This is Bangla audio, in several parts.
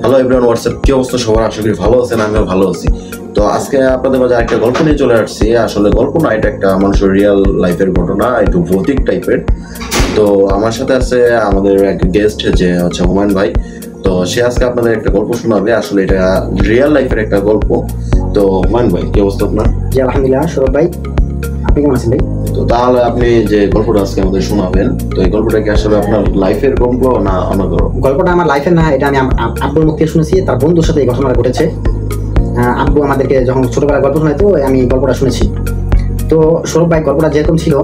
হ্যালো এভরিওয়ান, হোয়াটসঅ্যাপ কি অবস্থা সবার? আশা করি ভালো আছেন, আমিও ভালো আছি। তো আজকে আপনাদের মাঝে একটা গল্প নিয়ে চলে আসছি। আসলে গল্প না, এটা একটা মানুষের রিয়েল লাইফের ঘটনা, একটু ভৌতিক টাইপের। তো আমার সাথে আছে আমাদের এক গেস্ট যে হচ্ছে হুমায়ুন ভাই। তো সে আজকে আপনাদের একটা গল্প শোনাবে। আসলে এটা রিয়েল লাইফের একটা গল্প। তো হুমায়ুন ভাই, কি অবস্থা আপনার? জি আলহামদুলিল্লাহ। সৌরভ ভাই, আপনি কেমন আছেন ভাই? তো তাহলে আপনি যে গল্পটা আজকে আমাদের শোনাবেন, তো এই গল্পটা কি আসলে আপনার লাইফের গল্প না অন্য গল্পটা আমার লাইফের না, এটা আমি আব্বুর মুখ থেকে শুনেছি। তার বন্ধুর সাথে এই ঘটনাটা ঘটেছে। আব্বু আমাদেরকে যখন ছোটবেলায় গল্প শোনায়, তো আমি গল্পটা শুনেছি। তো সৌরভ ভাই, গল্পটা যেরকম ছিল,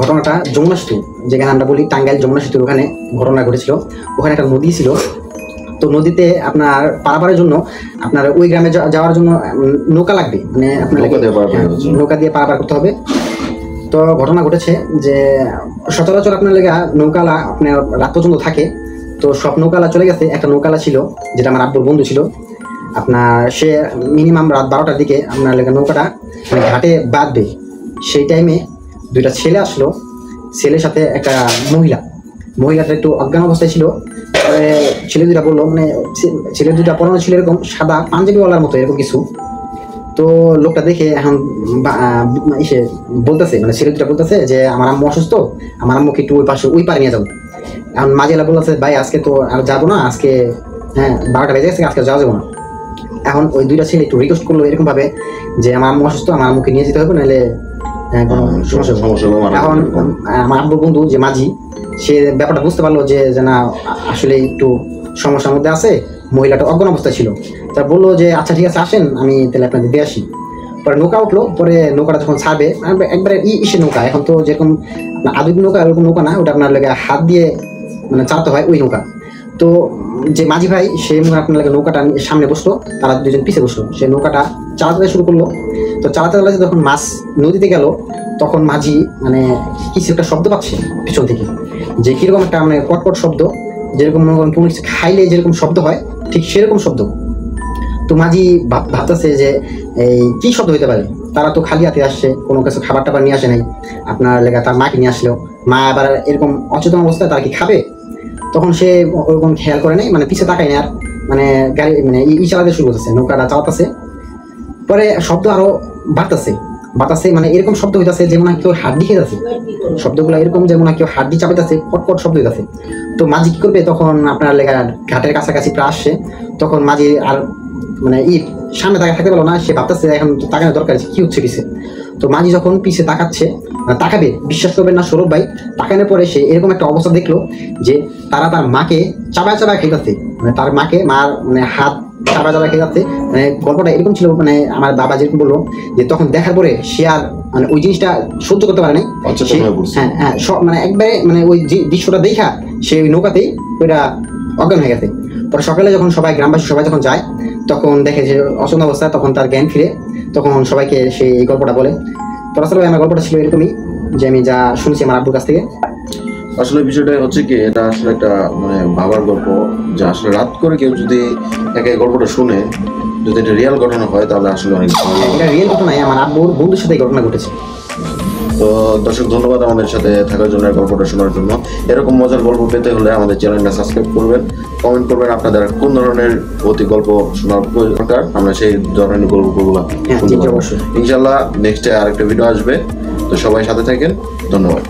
ঘটনাটা যমুনা সেতু, যেখানে আমরা বলি টাঙ্গাইল যমুনা সেতুর ওখানে ঘটনা ঘটেছিল। ওখানে একটা নদী ছিল। তো নদীতে আপনার পারাপারের জন্য আপনার ওই গ্রামে যাওয়ার জন্য নৌকা লাগবে, মানে আপনার নৌকা দিয়ে পারাপার করতে হবে। তো ঘটনা ঘটেছে যে সচরাচর আপনার লেগে নৌকালা আপনার রাত পর্যন্ত থাকে। তো সব নৌকালা চলে গেছে, একটা নৌকালা ছিল যেটা আমার আব্বুর বন্ধু ছিল। আপনার সে মিনিমাম রাত 12টার দিকে আপনার লেগে নৌকাটা মানে ঘাটে বাঁধবে। সেই টাইমে দুইটা ছেলে আসলো, ছেলের সাথে একটা মহিলাটা একটু অজ্ঞান অবস্থায় ছিল। ছেলে দুটা বললো, মানে ছেলে দুটা পরানো ছিল এরকম সাদা পাঞ্জাবিওয়ালার মতো এরকম কিছু। তো লোকটা দেখে এখন এসে বলতেছে, মানে ছেলে দুটা বলতেছে যে আমার আম্মু অসুস্থ, আমার আম্মুকে একটু ওই পারে নিয়ে যাবো। এখন মাঝিলা বলতেছে ভাই আজকে তো আর যাবো না, আজকে 12টা বেজে গেছে, আজকে যাওয়া যাবো না। এখন ওই দুইটা ছেলে একটু রিকোয়েস্ট করলো এরকম ভাবে যে আমার আম্মু অসুস্থ, আমার আম্মুকে নিয়ে যেতে হবে, নাহলে সমস্যা। এখন আমার আব্বুর বন্ধু যে মাঝি, সে ব্যাপারটা বুঝতে পারলো যে না আসলে একটু সমস্যার মধ্যে আছে, মহিলাটা অজ্ঞান অবস্থায় ছিল। তা বললো যে আচ্ছা ঠিক আছে, আসেন আমি তাহলে আপনাদের দিয়ে আসি। পরে নৌকা উঠলো। পরে নৌকাটা যখন ছাড়বে, একবারে ইসে নৌকা, এখন তো যেরকম আধুনিক নৌকা ওরকম নৌকা না, ওটা আপনার লাগে হাত দিয়ে মানে চালাতে হয় ওই নৌকা। তো যে মাঝি ভাই সে আপনার লাগে নৌকাটা সামনে বসলো, তারা দুজন পিছিয়ে বসলো। সে নৌকাটা চালাতে শুরু করলো। তো চালাতে যখন মাছ নদীতে গেল, তখন মাঝি মানে কিছু একটা শব্দ পাচ্ছে পিছন থেকে, যে কিরকম একটা মানে কটকট শব্দ, যেরকম মনে করেন কোনো কিছু খাইলে যেরকম শব্দ হয়, ঠিক সেরকম শব্দ। তো মাঝি ভাবতেছে যে এই কি শব্দ হইতে পারে। তারা তো খালি হাতে আসছে, কোনো কিছু খাবার টাবার নিয়ে আসে নাই। আপনার লেগা তার মাকে নিয়ে আসলো, মা আবার এরকম অচেতন অবস্থায় তারা কি খাবে? তখন সে ওরকম খেয়াল করে নেই, মানে পিছে তাকায় না আর, মানে গাড়ি মানে চালাতে শুরু করতেছে, নৌকাটা চালাতেছে। পরে শব্দ আরো বাড়তেছে, মানে এরকম শব্দ হইতেছে যেমন কেউ হাড্ডি খেতেছে। শব্দগুলো এরকম যেমন কেউ হাড্ডি চাপাইতেছে, কটকট শব্দ হইতেছে। তো মাঝি কি করবে, তখন আপনার লেগা ঘাটের কাছাকাছি প্রায় আসছে। তখন মাঝি আর মানে সামনে থাকতে পারলো না, সে ভাবতেছে এখন তাকানোর দরকার কি হচ্ছে পিছে। তো মাঝি যখন পিছে তাকাচ্ছে, তাকাবে, বিশ্বাস করবেন না সৌরভ ভাই, তাকানোর পরে সে এরকম একটা অবস্থা দেখলো যে তারা তার মাকে চাবায় খেয়ে, মানে তার মাকে মার মানে হাত চাবা খেয়ে যাচ্ছে। মানে গল্পটা এরকম ছিল, মানে আমার বাবা যেরকম বললো যে তখন দেখার পরে সে আর মানে ওই জিনিসটা সহ্য করতে পারে নাই। হ্যাঁ, সব মানে একবারে মানে ওই দৃশ্যটা দেখা সে ওই নৌকাতেই ওইটা অজ্ঞান হয়ে গেছে। পরে সকালে যখন সবাই গ্রামবাসী সবাই যখন যায়, তখন দেখে যে অচেতন অবস্থা, তখন তার জ্ঞান ফিরে, তখন সবাইকে সে এই গল্পটা বলে। তো আসলে আমার গল্পটা ছিল এরকমই, যে আমি যা শুনছি আমার আব্বুর কাছ থেকে। আসলে বিষয়টা হচ্ছে কি, এটা আসলে একটা মানে ভাবার গল্প, যে আসলে রাত করে কেউ যদি একে গল্পটা শুনে, যদি এটা রিয়েল ঘটনা হয়, তাহলে আসলে অনেক ভালো। এটা রিয়েল ঘটনায় আমার আব্বুর বন্ধুর সাথে ঘটনা ঘটেছে। তো দর্শক, ধন্যবাদ আমাদের সাথে থাকার জন্য, গল্পটা শোনার জন্য। এরকম মজার গল্প পেতে হলে আমাদের চ্যানেলটা সাবস্ক্রাইব করবেন, কমেন্ট করবেন আপনাদের কোন ধরনের ভৌতিক গল্প শোনার দরকার, আমরা সেই ধরনের গল্পগুলো ইনশাল্লাহ নেক্সটে আরেকটা ভিডিও আসবে। তো সবাই সাথে থাকেন, ধন্যবাদ।